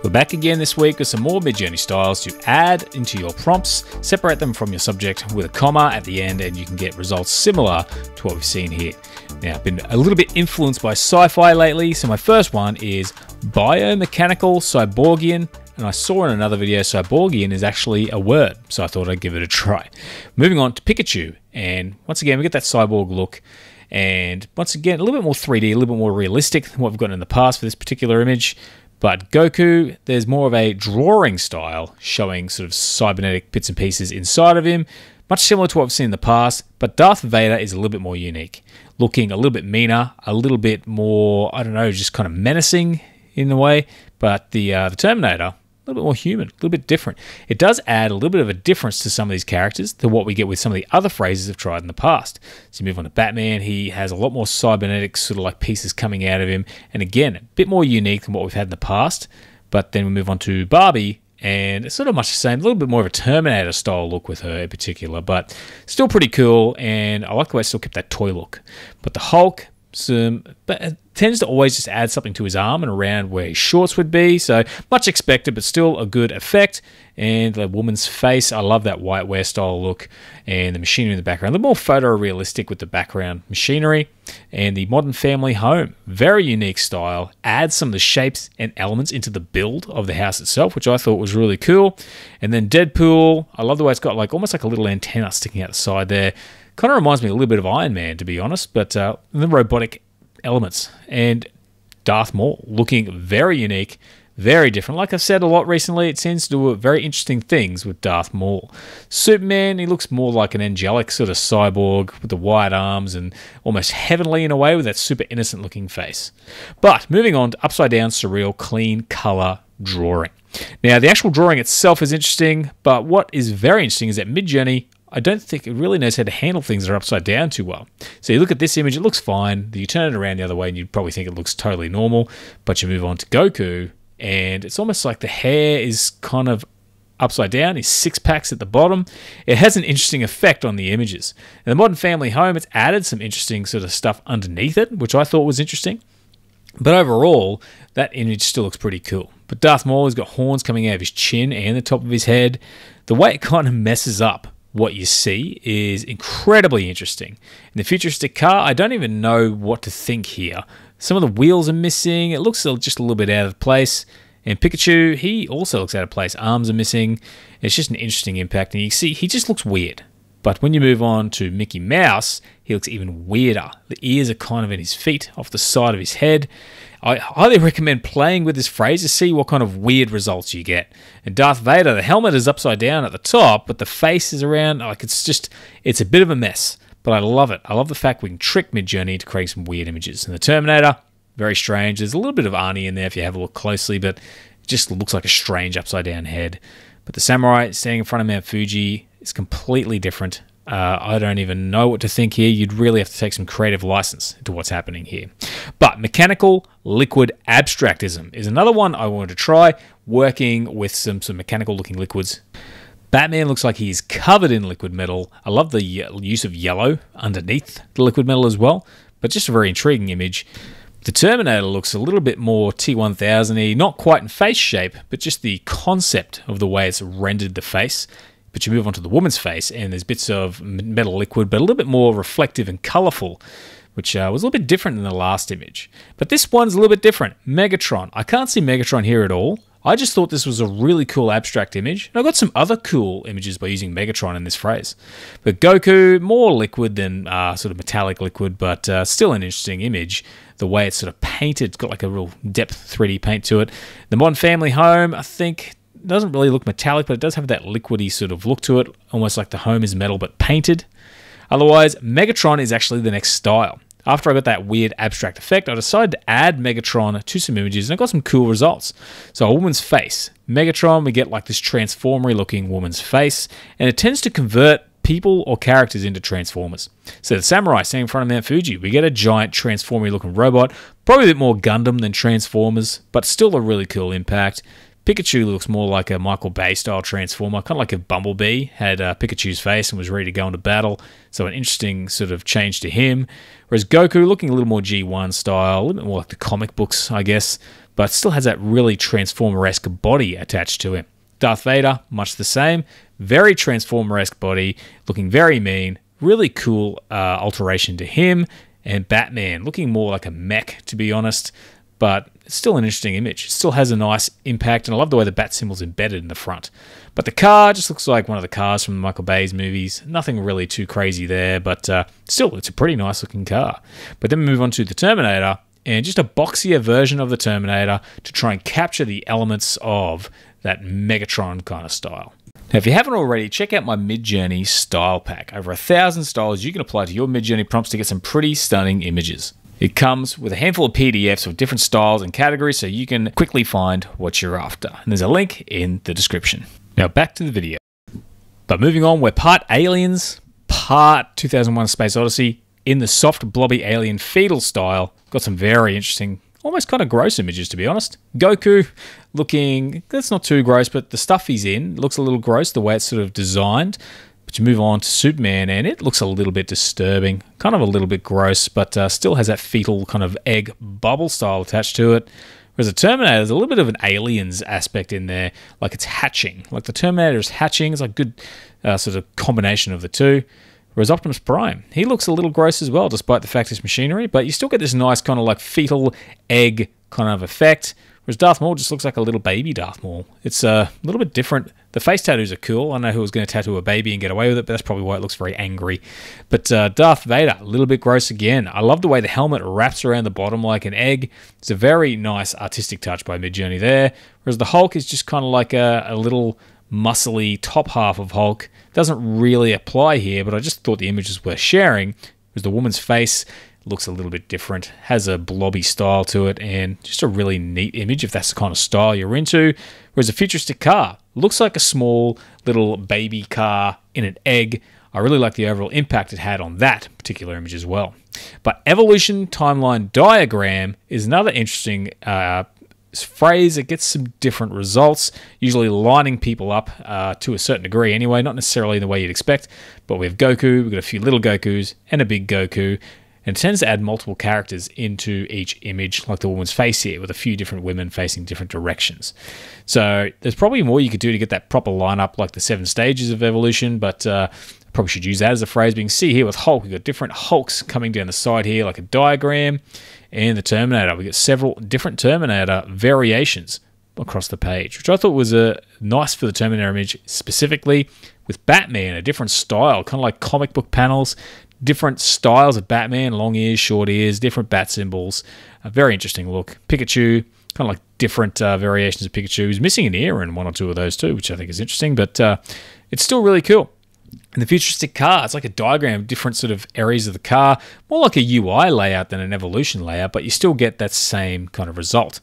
We're back again this week with some more Midjourney styles to add into your prompts, separate them from your subject with a comma at the end, and you can get results similar to what we've seen here. Now, I've been a little bit influenced by sci-fi lately, so my first one is biomechanical cyborgian, and I saw in another video cyborgian is actually a word, so I thought I'd give it a try. Moving on to Pikachu, and once again we get that cyborg look, and once again a little bit more 3D, a little bit more realistic than what we've gotten in the past for this particular image. But Goku, there's more of a drawing style, showing sort of cybernetic bits and pieces inside of him, much similar to what we've seen in the past, but Darth Vader is a little bit more unique, looking a little bit meaner, a little bit more, I don't know, just kind of menacing in a way, but the Terminator, a little bit more human, a little bit different. It does add a little bit of a difference to some of these characters to what we get with some of the other phrases I've tried in the past. So you move on to Batman, he has a lot more cybernetic sort of like pieces coming out of him, and again, a bit more unique than what we've had in the past. But then we move on to Barbie, and it's sort of much the same, a little bit more of a Terminator style look with her in particular, but still pretty cool, and I like the way it still kept that toy look. But the Hulk, but it tends to always just add something to his arm and around where his shorts would be, so much expected, but still a good effect. And the woman's face, I love that whiteware style look, and the machinery in the background, a little more photorealistic with the background machinery. And the Modern Family home, very unique style, adds some of the shapes and elements into the build of the house itself, which I thought was really cool. And then Deadpool, I love the way it's got like almost like a little antenna sticking out the side there. Kind of reminds me a little bit of Iron Man, to be honest, but the robotic elements. And Darth Maul, looking very unique, very different. Like I've said a lot recently, it tends to do very interesting things with Darth Maul. Superman, he looks more like an angelic sort of cyborg with the wide arms and almost heavenly in a way with that super innocent looking face. But moving on to upside down, surreal, clean color drawing. Now, the actual drawing itself is interesting, but what is very interesting is that Midjourney, I don't think it really knows how to handle things that are upside down too well. So you look at this image, it looks fine. You turn it around the other way and you'd probably think it looks totally normal. But you move on to Goku, and it's almost like the hair is kind of upside down. His six packs at the bottom. It has an interesting effect on the images. In the Modern Family home, it's added some interesting sort of stuff underneath it, which I thought was interesting. But overall, that image still looks pretty cool. But Darth Maul has got horns coming out of his chin and the top of his head. The way it kind of messes up what you see is incredibly interesting. In the futuristic car, I don't even know what to think here. Some of the wheels are missing. It looks just a little bit out of place. And Pikachu, he also looks out of place. Arms are missing. It's just an interesting impact. And you see, he just looks weird. But when you move on to Mickey Mouse, he looks even weirder. The ears are kind of in his feet, off the side of his head. I highly recommend playing with this phrase to see what kind of weird results you get. And Darth Vader, the helmet is upside down at the top, but the face is around. Like it's a bit of a mess. But I love it. I love the fact we can trick Midjourney to create some weird images. And the Terminator, very strange. There's a little bit of Arnie in there if you have a look closely, but it just looks like a strange upside down head. But the samurai standing in front of Mount Fuji is completely different. I don't even know what to think here. You'd really have to take some creative license into what's happening here. But mechanical liquid abstractism is another one I wanted to try, working with some mechanical looking liquids. Batman looks like he's covered in liquid metal. I love the use of yellow underneath the liquid metal as well, but just a very intriguing image. The Terminator looks a little bit more T-1000-y, not quite in face shape, but just the concept of the way it's rendered the face. But you move on to the woman's face, and there's bits of metal liquid, but a little bit more reflective and colourful, which was a little bit different than the last image. But this one's a little bit different. Megatron. I can't see Megatron here at all. I just thought this was a really cool abstract image. And I got some other cool images by using Megatron in this phrase. But Goku, more liquid than sort of metallic liquid, but still an interesting image. The way it's sort of painted, it's got like a real depth 3D paint to it. The Modern Family home, I think, doesn't really look metallic, but it does have that liquidy sort of look to it, almost like the home is metal but painted. Otherwise, Megatron is actually the next style. After I got that weird abstract effect, I decided to add Megatron to some images, and I got some cool results. So a woman's face. Megatron, we get like this transformery looking woman's face, and it tends to convert people or characters into Transformers. So the samurai standing in front of Mount Fuji, we get a giant transformery looking robot, probably a bit more Gundam than Transformers, but still a really cool impact. Pikachu looks more like a Michael Bay style Transformer, kind of like if Bumblebee had Pikachu's face and was ready to go into battle. So an interesting sort of change to him. Whereas Goku looking a little more G1 style, a little bit more like the comic books, I guess. but still has that really Transformer-esque body attached to him. Darth Vader, much the same. Very Transformer-esque body, looking very mean. Really cool alteration to him. And Batman, looking more like a mech, to be honest. But it's still an interesting image. It still has a nice impact, and I love the way the bat symbol's embedded in the front. But the car just looks like one of the cars from the Michael Bay's movies. Nothing really too crazy there, but still, it's a pretty nice-looking car. But then we move on to the Terminator, and just a boxier version of the Terminator to try and capture the elements of that Megatron kind of style. Now, if you haven't already, check out my Midjourney style pack. Over 1,000 styles you can apply to your Midjourney prompts to get some pretty stunning images. It comes with a handful of PDFs of different styles and categories so you can quickly find what you're after. And there's a link in the description. Now back to the video. But moving on, we're part Aliens, part 2001: Space Odyssey in the soft, blobby alien fetal style. Got some very interesting, almost kind of gross images, to be honest. Goku looking, that's not too gross, but the stuff he's in looks a little gross, the way it's sort of designed. But you move on to Superman, and it looks a little bit disturbing, kind of a little bit gross, but still has that fetal kind of egg bubble style attached to it. Whereas the Terminator, there's a little bit of an Aliens aspect in there, like it's hatching. Like the Terminator is hatching. It's like a good sort of combination of the two. Whereas Optimus Prime, he looks a little gross as well, despite the fact it's machinery, but you still get this nice kind of like fetal egg kind of effect. Whereas Darth Maul just looks like a little baby Darth Maul. It's a little bit different. The face tattoos are cool. I know who was going to tattoo a baby and get away with it, but that's probably why it looks very angry. But Darth Vader, a little bit gross again. I love the way the helmet wraps around the bottom like an egg. It's a very nice artistic touch by Midjourney there. Whereas the Hulk is just kind of like a little muscly top half of Hulk. Doesn't really apply here, but I just thought the image was worth sharing. Whereas the woman's face looks a little bit different, has a blobby style to it, and just a really neat image if that's the kind of style you're into. Whereas a futuristic car looks like a small little baby car in an egg. I really like the overall impact it had on that particular image as well. But evolution timeline diagram is another interesting phrase. It gets some different results, usually lining people up to a certain degree anyway, not necessarily in the way you'd expect. But we have Goku, we've got a few little Gokus, and a big Goku. And it tends to add multiple characters into each image, like the woman's face here, with a few different women facing different directions. So there's probably more you could do to get that proper lineup, like the 7 stages of evolution, but probably should use that as a phrase. But you can see here with Hulk, we've got different Hulks coming down the side here, like a diagram. And the Terminator, we've got several different Terminator variations across the page, which I thought was nice for the Terminator image specifically. With Batman, a different style, kind of like comic book panels, different styles of Batman, long ears, short ears, different bat symbols. A very interesting look. Pikachu, kind of like different variations of Pikachu. He's missing an ear in one or two of those too, which I think is interesting, but it's still really cool. And the futuristic car, it's like a diagram of different sort of areas of the car, more like a UI layout than an evolution layout, but you still get that same kind of result.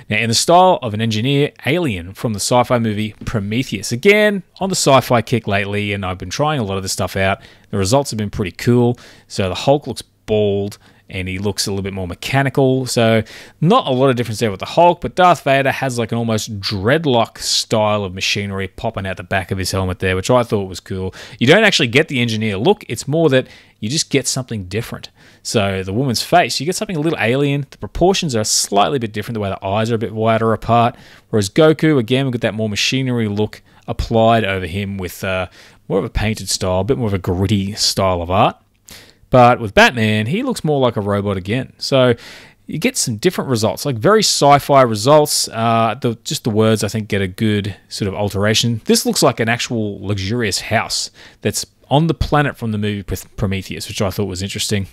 Now, in the style of an engineer alien from the sci-fi movie Prometheus. Again, on the sci-fi kick lately, and I've been trying a lot of this stuff out. The results have been pretty cool. So the Hulk looks bald, and he looks a little bit more mechanical. So not a lot of difference there with the Hulk, but Darth Vader has like an almost dreadlock style of machinery popping out the back of his helmet there, which I thought was cool. You don't actually get the engineer look. It's more that you just get something different. So the woman's face, you get something a little alien. The proportions are slightly a bit different, the way the eyes are a bit wider apart. Whereas Goku, again, we've got that more machinery look applied over him with more of a painted style, a bit more of a gritty style of art. But with Batman, he looks more like a robot again. So you get some different results, like very sci-fi results. Just the words, I think, get a good sort of alteration. This looks like an actual luxurious house that's on the planet from the movie Prometheus, which I thought was interesting.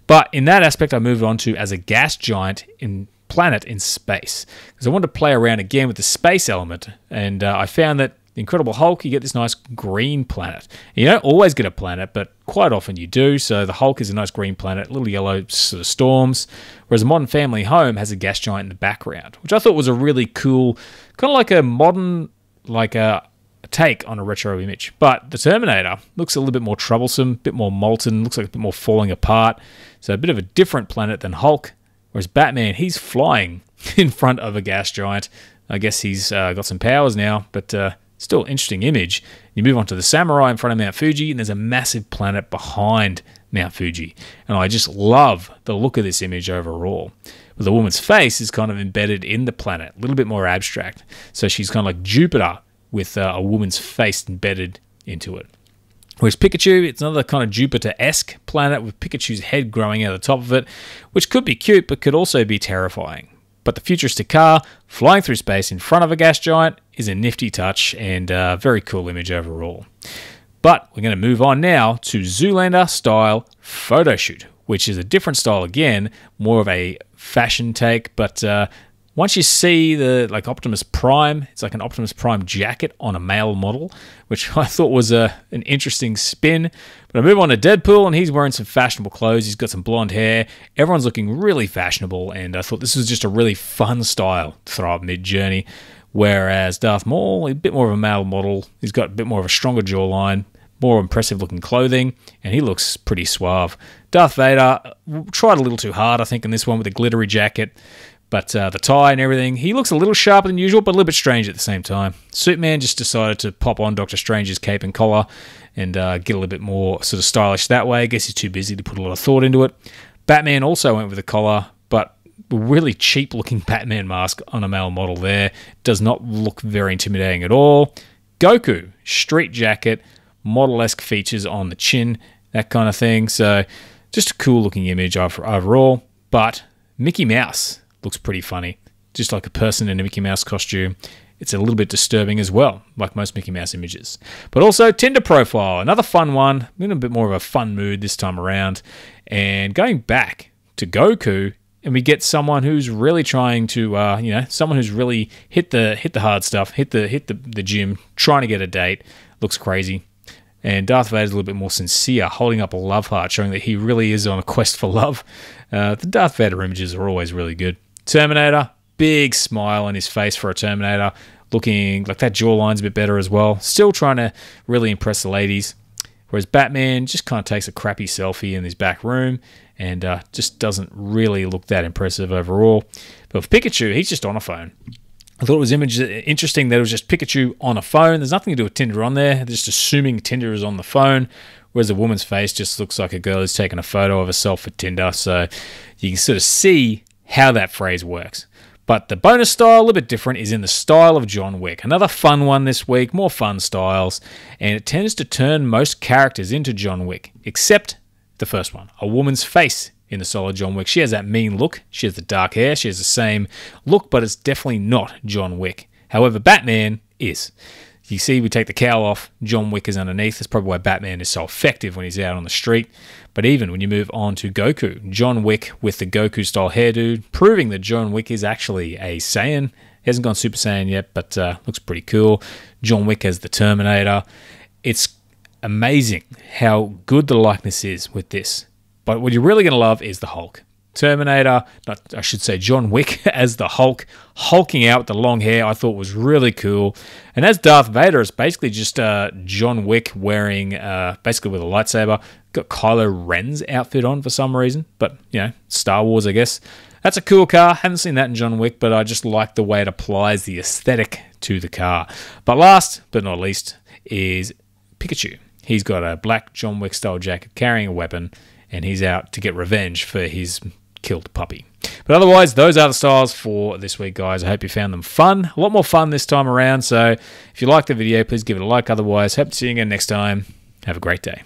But in that aspect, I moved on to as a gas giant in planet in space, because I wanted to play around again with the space element. And I found that Incredible Hulk, you get this nice green planet. You don't always get a planet, but quite often you do. So the Hulk is a nice green planet, little yellow sort of storms, whereas a Modern Family home has a gas giant in the background, which I thought was a really cool, kind of like a modern, like a take on a retro image. But the Terminator looks a little bit more troublesome, a bit more molten, looks like a bit more falling apart. So a bit of a different planet than Hulk, whereas Batman, he's flying in front of a gas giant. I guess he's got some powers now, but still interesting image. You move on to the Samurai in front of Mount Fuji, and there's a massive planet behind Mount Fuji. And I just love the look of this image overall. But the woman's face is kind of embedded in the planet, a little bit more abstract. So she's kind of like Jupiter with a woman's face embedded into it. Whereas Pikachu, it's another kind of Jupiter-esque planet with Pikachu's head growing out of the top of it, which could be cute, but could also be terrifying. But the futuristic car, flying through space in front of a gas giant, is a nifty touch and a very cool image overall. But we're going to move on now to Zoolander-style photo shoot, which is a different style again, more of a fashion take, but once you see the Optimus Prime, it's like an Optimus Prime jacket on a male model, which I thought was an interesting spin. But I move on to Deadpool, and he's wearing some fashionable clothes. He's got some blonde hair. Everyone's looking really fashionable, and I thought this was just a really fun style to throw up mid-journey. Whereas Darth Maul, a bit more of a male model. He's got a bit more of a stronger jawline, more impressive-looking clothing, and he looks pretty suave. Darth Vader tried a little too hard, I think, in this one with the glittery jacket. But the tie and everything, he looks a little sharper than usual, but a little bit strange at the same time. Superman just decided to pop on Doctor Strange's cape and collar and get a little bit more sort of stylish that way. I guess he's too busy to put a lot of thought into it. Batman also went with a collar, but a really cheap-looking Batman mask on a male model there. Does not look very intimidating at all. Goku, street jacket, model-esque features on the chin, that kind of thing. So just a cool-looking image overall. But Mickey Mouse looks pretty funny, just like a person in a Mickey Mouse costume. It's a little bit disturbing as well, like most Mickey Mouse images. But also Tinder profile, another fun one, in a bit more of a fun mood this time around. And going back to Goku, and we get someone who's really trying to, someone who's really hit the hard stuff, hit the gym, trying to get a date. Looks crazy. And Darth Vader's a little bit more sincere, holding up a love heart, showing that he really is on a quest for love. The Darth Vader images are always really good. Terminator, big smile on his face for a Terminator, looking like that jawline's a bit better as well. Still trying to really impress the ladies. Whereas Batman just kind of takes a crappy selfie in his back room and just doesn't really look that impressive overall. But with Pikachu, he's just on a phone. I thought it was interesting that it was just Pikachu on a phone. There's nothing to do with Tinder on there. They're just assuming Tinder is on the phone, whereas the woman's face just looks like a girl who's taken a photo of herself for Tinder. So you can sort of see how that phrase works. But the bonus style, a little bit different, is in the style of John Wick. Another fun one this week, more fun styles, and it tends to turn most characters into John Wick, except the first one, a woman's face in the style of John Wick. She has that mean look, she has the dark hair, she has the same look, but it's definitely not John Wick. However, Batman is. You see, we take the cowl off, John Wick is underneath. That's probably why Batman is so effective when he's out on the street. But even when you move on to Goku, John Wick with the Goku-style hairdo, proving that John Wick is actually a Saiyan. He hasn't gone Super Saiyan yet, but looks pretty cool. John Wick as the Terminator. It's amazing how good the likeness is with this. But what you're really going to love is the Hulk. Terminator, I should say John Wick as the Hulk, hulking out with the long hair, I thought was really cool. And as Darth Vader, it's basically just John Wick wearing, basically with a lightsaber. Got Kylo Ren's outfit on for some reason, but, Star Wars, I guess. That's a cool car. Haven't seen that in John Wick, but I just like the way it applies the aesthetic to the car. But last but not least is Pikachu. He's got a black John Wick style jacket carrying a weapon, and he's out to get revenge for his killed puppy. But otherwise, those are the styles for this week, guys. I hope you found them fun. A lot more fun this time around. So if you liked the video, please give it a like. Otherwise, hope to see you again next time. Have a great day.